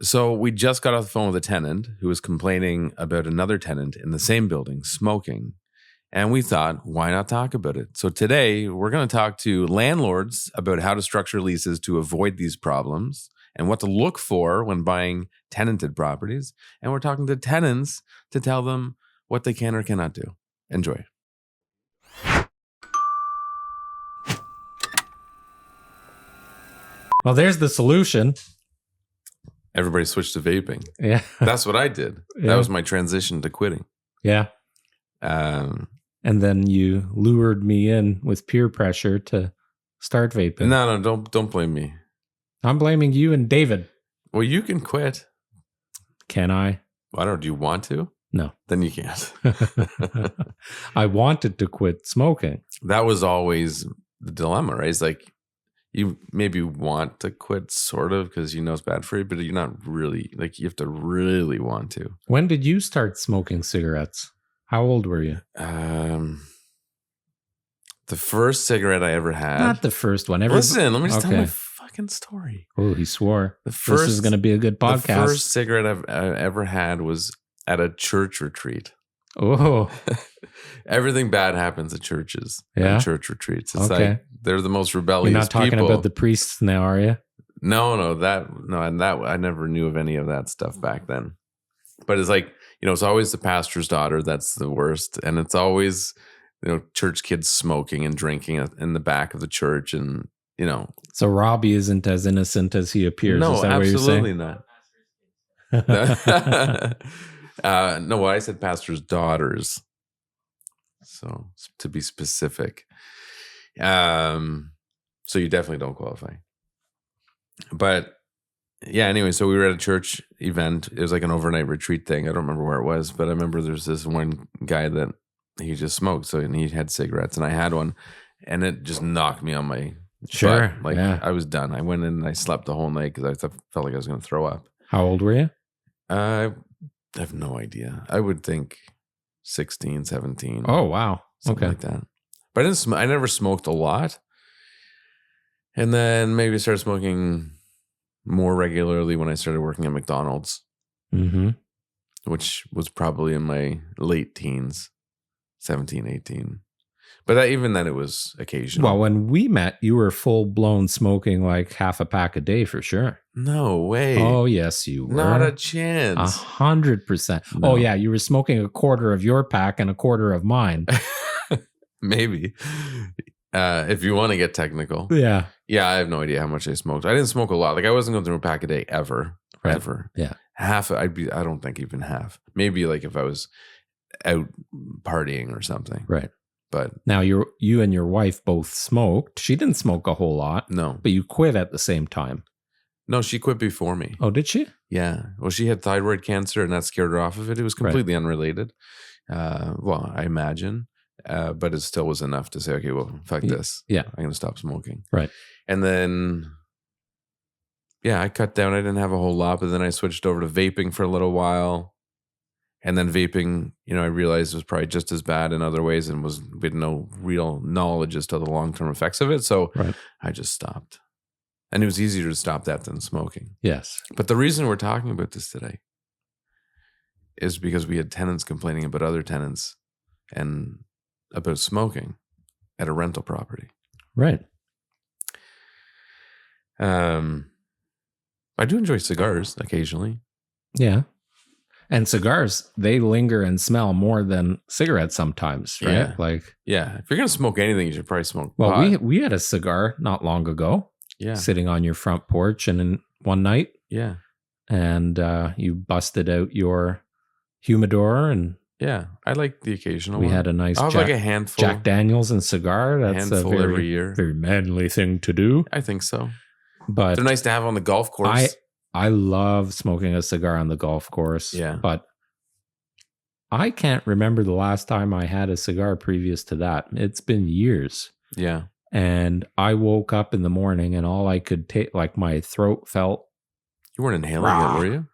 So we just got off the phone with a tenant who was complaining about another tenant in the same building smoking. And we thought, why not talk about it? So today we're going to talk to landlords about how to structure leases to avoid these problems and what to look for when buying tenanted properties. And we're talking to tenants to tell them what they can or cannot do. Enjoy. Well, there's the solution. Everybody switched to vaping. Yeah. That's what I did. Yeah. That was my transition to quitting. Yeah. And then you lured me in with peer pressure to start vaping. No, don't blame me. I'm blaming you and David. Well, you can quit. Can I? I don't. Do you want to? No. Then you can't. I wanted to quit smoking. That was always the dilemma, right? It's like you maybe want to quit sort of because you know it's bad for you, but you're not really, like, you have to really want to. When did you start smoking cigarettes? How old were you? The first cigarette I ever had. Not the first one. Listen, let me just tell my fucking story. Oh, he swore. This is going to be a good podcast. The first cigarette I ever had was at a church retreat. Oh. Everything bad happens at churches. Yeah. And church retreats. It's like they're the most rebellious You're not talking people. about the priests now, are you? No, I never knew of any of that stuff back then. But it's like, it's always the pastor's daughter that's the worst, and it's always, church kids smoking and drinking in the back of the church, and So Robbie isn't as innocent as he appears. No, is that absolutely what you're saying? not. No, I said pastor's daughters. So to be specific, so you definitely don't qualify. But yeah, anyway, so we were at a church event. It was like an overnight retreat thing. I don't remember where it was, but I remember there's this one guy that he just smoked. So, and he had cigarettes, and I had one, and it just knocked me on my butt. Like, I was done. I went in and I slept the whole night because I felt like I was going to throw up. How old were you? I have no idea. I would think 16, 17. Oh, wow. Something like that. But I never smoked a lot. And then maybe I started smoking more regularly when I started working at McDonald's, which was probably in my late teens, 17, 18. But even then it was occasional. Well, when we met, you were full-blown smoking like half a pack a day for sure. No way. Oh, yes, you were. Not a chance. 100%. No. Oh, yeah, you were smoking a quarter of your pack and a quarter of mine. Maybe. If you want to get technical. Yeah. Yeah, I have no idea how much I smoked. I didn't smoke a lot. Like, I wasn't going through a pack a day ever. Right. Ever. Yeah. Half, I don't think even half. Maybe like if I was out partying or something. Right. But now you and your wife both smoked. She didn't smoke a whole lot. No. But you quit at the same time. No, she quit before me. Oh, did she? Yeah. Well, she had thyroid cancer and that scared her off of it. It was completely unrelated. Well, I imagine. But it still was enough to say, okay, well, fuck this. Yeah. I'm going to stop smoking. Right. And then, yeah, I cut down. I didn't have a whole lot, but then I switched over to vaping for a little while. And then vaping, I realized was probably just as bad in other ways and we had no real knowledge as to the long-term effects of it. So I just stopped. And it was easier to stop that than smoking. Yes. But the reason we're talking about this today is because we had tenants complaining about other tenants and about smoking at a rental property. Right. I do enjoy cigars occasionally. Yeah. And cigars, they linger and smell more than cigarettes sometimes, right? Yeah. If you're going to smoke anything, you should probably smoke pot. Well, we had a cigar not long ago. Yeah. Sitting on your front porch and one night. Yeah. And you busted out your humidor and yeah, I like the occasional we one. had a nice like a handful. Jack Daniels and cigar. That's a very, every year. Very manly thing to do. I think so. But they're nice to have on the golf course. I love smoking a cigar on the golf course. Yeah. But I can't remember the last time I had a cigar previous to that. It's been years. Yeah. And I woke up in the morning and all I could take, like my throat felt. You weren't inhaling it, were you?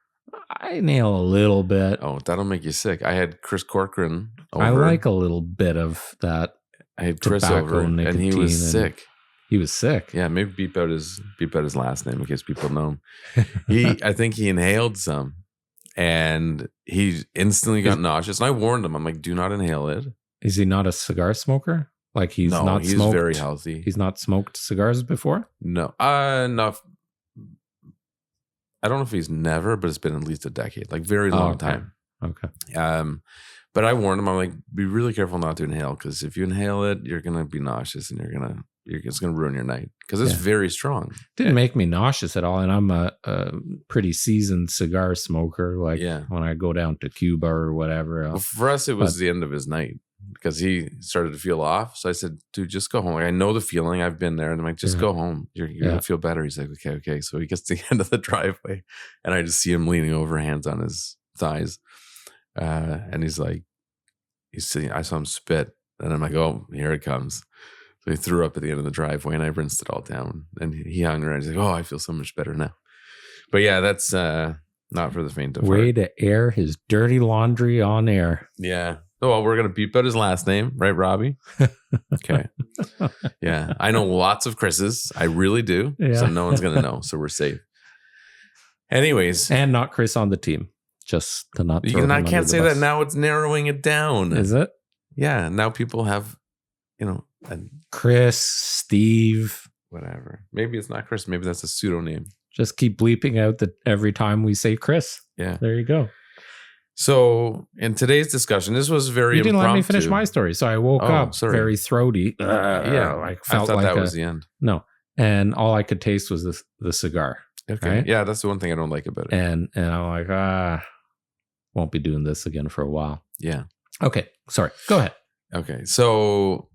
I inhale a little bit. Oh, that'll make you sick. I had Chris Corcoran over. I like a little bit of that. I had Chris over and he was sick. He was sick. Yeah, maybe beep out his last name in case people know him. I think he inhaled some, and he instantly got nauseous. And I warned him. I'm like, do not inhale it. Is he not a cigar smoker? Like he's smoked, very healthy. He's not smoked cigars before? No, no. I don't know if he's never, but it's been at least a decade, like very long time. Okay. But I warned him. I'm like, be really careful not to inhale, because if you inhale it, you're gonna be nauseous, and it's gonna ruin your night, because it's very strong. Didn't make me nauseous at all, and I'm a pretty seasoned cigar smoker. Like when I go down to Cuba or whatever. Well, for us, it was the end of his night, because he started to feel off. So I said, dude, just go home. Like, I know the feeling. I've been there. And I'm like, just go home. You're going to feel better. He's like, okay. So he gets to the end of the driveway, and I just see him leaning over, hands on his thighs. And he's like, I saw him spit. And I'm like, oh, here it comes. So he threw up at the end of the driveway, and I rinsed it all down. And he hung around. He's like, oh, I feel so much better now. But yeah, that's not for the faint of heart. Way to air his dirty laundry on air. Yeah. Oh, well, we're going to beep out his last name, right, Robbie? Okay. Yeah. I know lots of Chris's. I really do. Yeah. So no one's going to know. So we're safe. Anyways. And not Chris on the team. Just to not throw him I can't say that now. It's narrowing it down. Is it? Yeah. Now people have, Chris, Steve. Whatever. Maybe it's not Chris. Maybe that's a pseudonym. Just keep bleeping out that every time we say Chris. Yeah. There you go. So in today's discussion, this was very You didn't impromptu. let me finish my story. So I woke up very throaty. I thought that was the end. No. And all I could taste was the cigar. Okay. Right? Yeah, that's the one thing I don't like about it. And I'm like, won't be doing this again for a while. Yeah. Okay. Sorry. Go ahead. Okay. So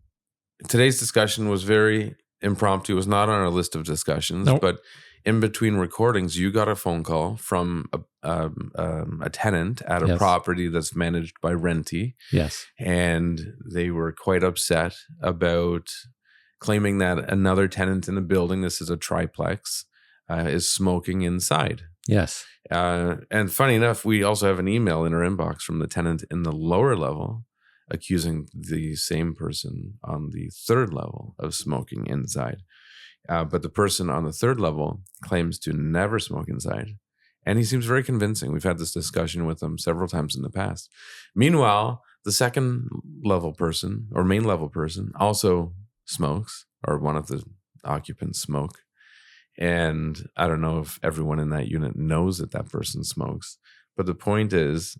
today's discussion was very impromptu. It was not on our list of discussions, but in between recordings, you got a phone call from a tenant at a property that's managed by Renty. Yes. And they were quite upset about claiming that another tenant in the building, this is a triplex, is smoking inside. Yes. And funny enough, we also have an email in our inbox from the tenant in the lower level accusing the same person on the third level of smoking inside. But the person on the third level claims to never smoke inside. And he seems very convincing. We've had this discussion with him several times in the past. Meanwhile, the second level person or main level person also smokes, or one of the occupants smoke. And I don't know if everyone in that unit knows that that person smokes. But the point is,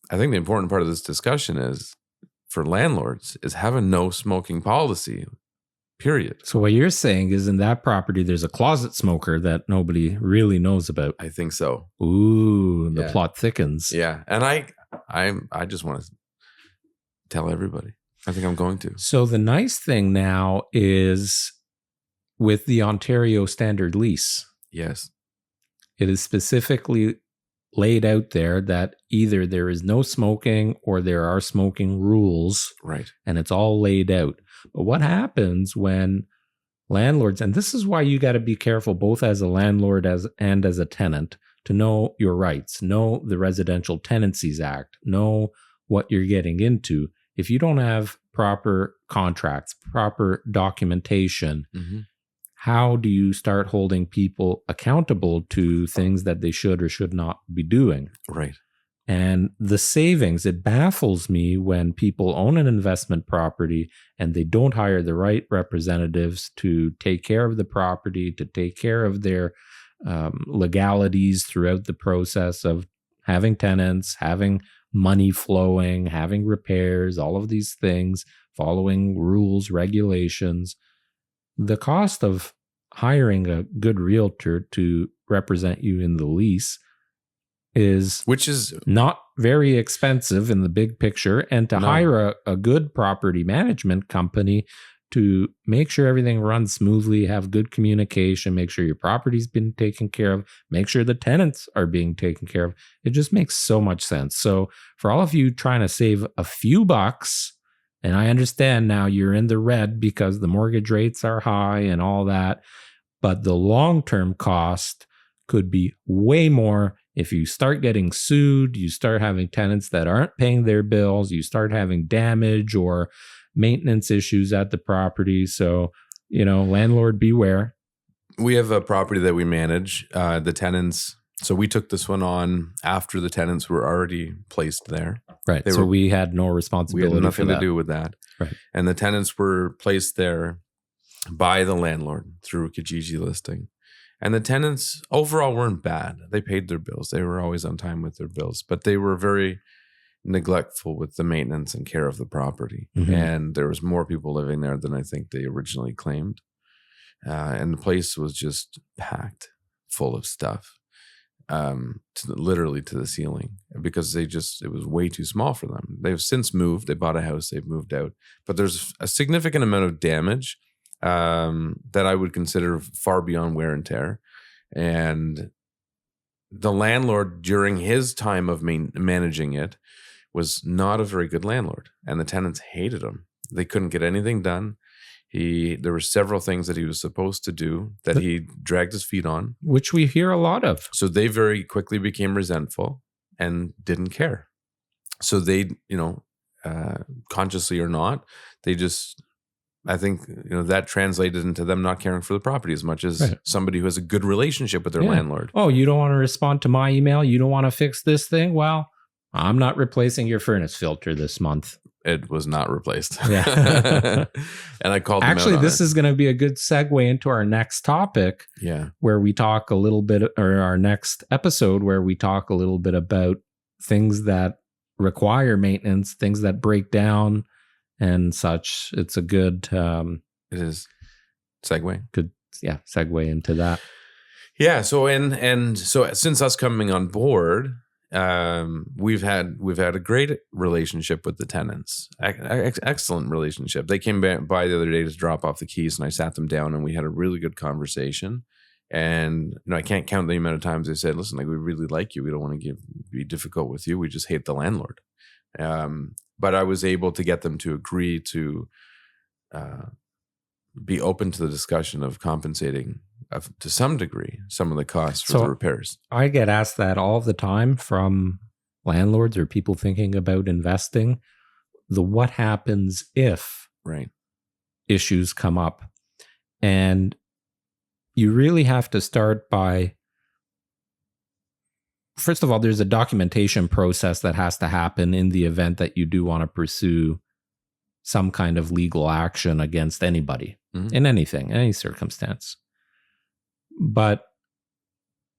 I think the important part of this discussion is, for landlords, is have a no smoking policy, period. So what you're saying is, in that property, there's a closet smoker that nobody really knows about. I think so. Ooh, the plot thickens. Yeah. And I just want to tell everybody. I think I'm going to. So the nice thing now is, with the Ontario Standard Lease, yes, it is specifically laid out there that either there is no smoking or there are smoking rules. Right. And it's all laid out. But what happens when landlords, and this is why you got to be careful both as a landlord and as a tenant, to know your rights, know the Residential Tenancies Act, know what you're getting into. If you don't have proper contracts, proper documentation, how do you start holding people accountable to things that they should or should not be doing? Right. And the savings, it baffles me when people own an investment property and they don't hire the right representatives to take care of the property, to take care of their legalities throughout the process of having tenants, having money flowing, having repairs, all of these things, following rules, regulations. The cost of hiring a good realtor to represent you in the lease is not very expensive in the big picture, and to hire a good property management company to make sure everything runs smoothly, have good communication, make sure your property's been taken care of, make sure the tenants are being taken care of. It just makes so much sense. So for all of you trying to save a few bucks, and I understand now you're in the red because the mortgage rates are high and all that, but the long-term cost could be way more if you start getting sued, you start having tenants that aren't paying their bills, you start having damage or maintenance issues at the property. So landlord beware. We have a property that we manage, the tenants. So we took this one on after the tenants were already placed there. Right. We had no responsibility. We had nothing to do with that. Right. And the tenants were placed there by the landlord through a Kijiji listing. And the tenants overall weren't bad. They paid their bills. They were always on time with their bills, but they were very neglectful with the maintenance and care of the property. Mm-hmm. And there was more people living there than I think they originally claimed. And the place was just packed full of stuff, literally to the ceiling, because it was way too small for them. They've since moved. They bought a house. They've moved out. But there's a significant amount of damage that I would consider far beyond wear and tear. And the landlord, during his time of managing it, was not a very good landlord. And the tenants hated him. They couldn't get anything done. There were several things that he was supposed to do that he dragged his feet on. Which we hear a lot of. So they very quickly became resentful and didn't care. So they, consciously or not, they just, I think, that translated into them not caring for the property as much as somebody who has a good relationship with their landlord. Oh, you don't want to respond to my email? You don't want to fix this thing? Well, I'm not replacing your furnace filter this month. It was not replaced. Yeah. And I called them Actually, out this is going to be a good segue into our next topic. Yeah. Where we talk a little bit, or our next episode, where we talk a little bit about things that require maintenance, things that break down and such. It's a good... it is. Segue. Good, segue into that. Yeah. So, and so since us coming on board... we've had a great relationship with the tenants. Excellent relationship. They came by the other day to drop off the keys, and I sat them down and we had a really good conversation. And I can't count the amount of times they said, "Listen, we really like you. We don't want to be difficult with you. We just hate the landlord." But I was able to get them to agree to be open to the discussion of compensating to some degree some of the costs for the repairs. I get asked that all the time from landlords or people thinking about investing. The what happens if issues come up. And you really have to start by, first of all, there's a documentation process that has to happen in the event that you do want to pursue some kind of legal action against anybody in anything, any circumstance. But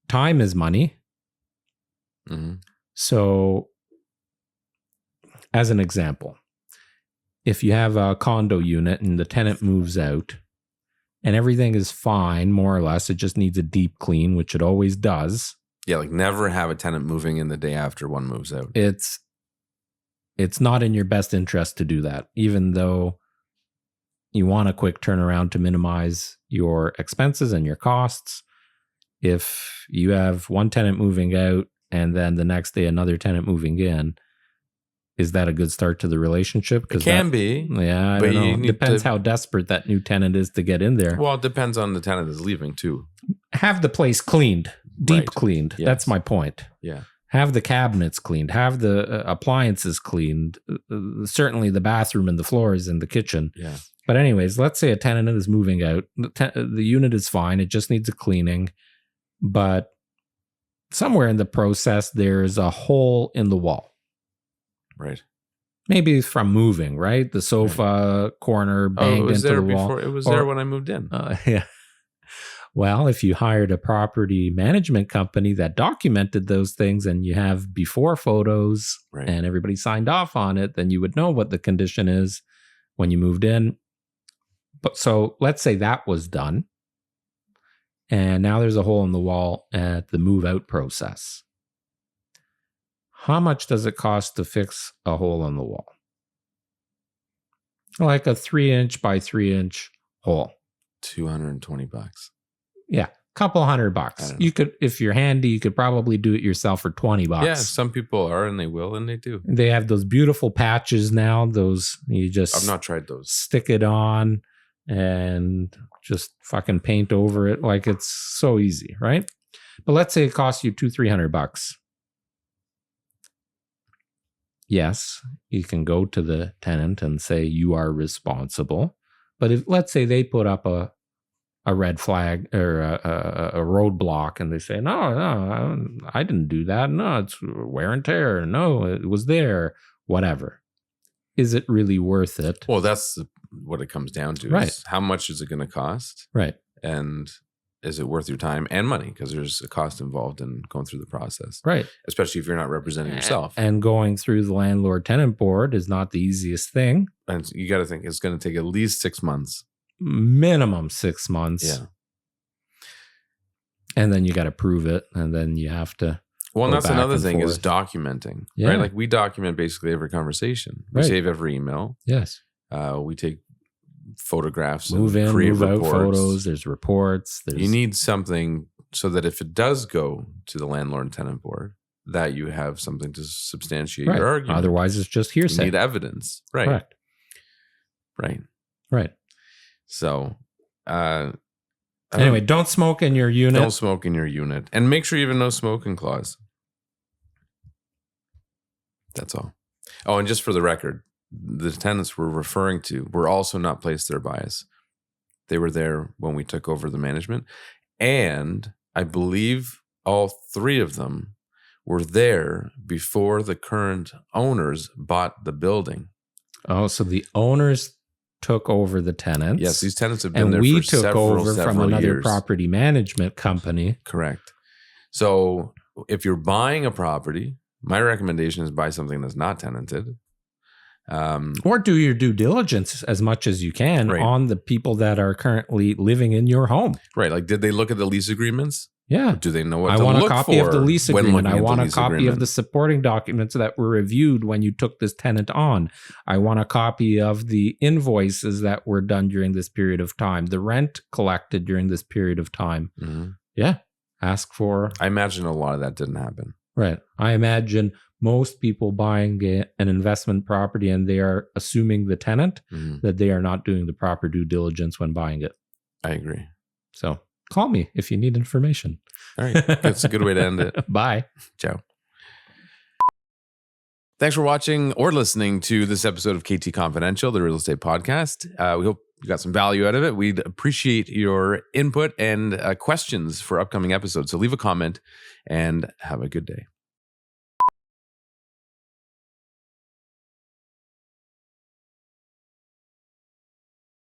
time is money. Mm-hmm. So, as an example, if you have a condo unit and the tenant moves out and everything is fine, more or less, it just needs a deep clean, which it always does. Yeah, like never have a tenant moving in the day after one moves out. It's not in your best interest to do that, even though you want a quick turnaround to minimize your expenses and your costs. If you have one tenant moving out and then the next day another tenant moving in, is that a good start to the relationship? It can be. Yeah, I don't know. It depends how desperate that new tenant is to get in there. Well, it depends on the tenant that's leaving too. Have the place cleaned, deep cleaned. Yes. That's my point. Yeah. Have the cabinets cleaned. Have the appliances cleaned. Certainly the bathroom and the floors in the kitchen. Yeah. But anyways, let's say a tenant is moving out. The unit is fine. It just needs a cleaning. But somewhere in the process, there's a hole in the wall. Right. Maybe it's from moving, right? The sofa corner banged into the wall. It was there when I moved in. Yeah. Well, if you hired a property management company that documented those things and you have before photos and everybody signed off on it, then you would know what the condition is when you moved in. But so let's say that was done. And now there's a hole in the wall at the move out process. How much does it cost to fix a hole in the wall? Like a 3-inch by 3-inch hole. $220. Yeah, couple $100. You could, if you're handy, you could probably do it yourself for $20. Yeah, some people are, and they will, and they do. They have those beautiful patches now. Those you just I've not tried those. Stick it on and just fucking paint over it. Like it's so easy, right? But let's say it costs you $200-300. Yes, you can go to the tenant and say you are responsible. But if, let's say, they put up a red flag or a roadblock, and they say, no, I didn't do that. No, it's wear and tear. No, it was there. Whatever. Is it really worth it? Well, that's what it comes down to. Right. Is how much is it going to cost? Right. And is it worth your time and money? Because there's a cost involved in going through the process. Right. Especially if you're not representing yourself. And going through the landlord tenant board is not the easiest thing. And you got to think it's going to take at least 6 months. Minimum 6 months. Yeah. And then you got to prove it. And then you have to. Well, and that's back another and thing is forth. documenting. Yeah. Right. Like we document basically every conversation. We Right. save every email. Yes. We take photographs Move and in, create move out reports. photos. There's reports. There's You need something so that if it does go to the landlord and tenant board, that you have something to substantiate right. your argument. Otherwise, it's just You hearsay. need evidence. Right. Correct. Right. Right. So, Anyway, don't smoke in your unit. don't smoke in your unit, and make sure you have a no smoking clause. That's all. Oh, and just for the record, the tenants we're referring to were also not placed there by us. They were there when we took over the management, and I believe all 3 of them were there before the current owners bought the building. Oh, so the owners took over the tenants. Yes, these tenants have been and there we for took several over from another years. property management company. Correct. So if you're buying a property, my recommendation is buy something that's not tenanted. Or do your due diligence as much as you can Right. on the people that are currently living in your home. Right. Like, did they look at the lease agreements? Yeah. Do they know what I to want a look copy of for the lease when agreement. looking I at the want a lease copy agreement? of the supporting documents that were reviewed when you took this tenant on. I want a copy of the invoices that were done during this period of time, the rent collected during this period of time. Mhm. Yeah. Ask for. I imagine a lot of that didn't happen. Right. I imagine most people buying an investment property and they are assuming the tenant Mhm. that they are not doing the proper due diligence when buying it. I agree. So call me if you need information. All right. That's a good way to end it. Bye. Ciao. Thanks for watching or listening to this episode of KT Confidential, the real estate podcast. We hope you got some value out of it. We'd appreciate your input and questions for upcoming episodes. So leave a comment and have a good day.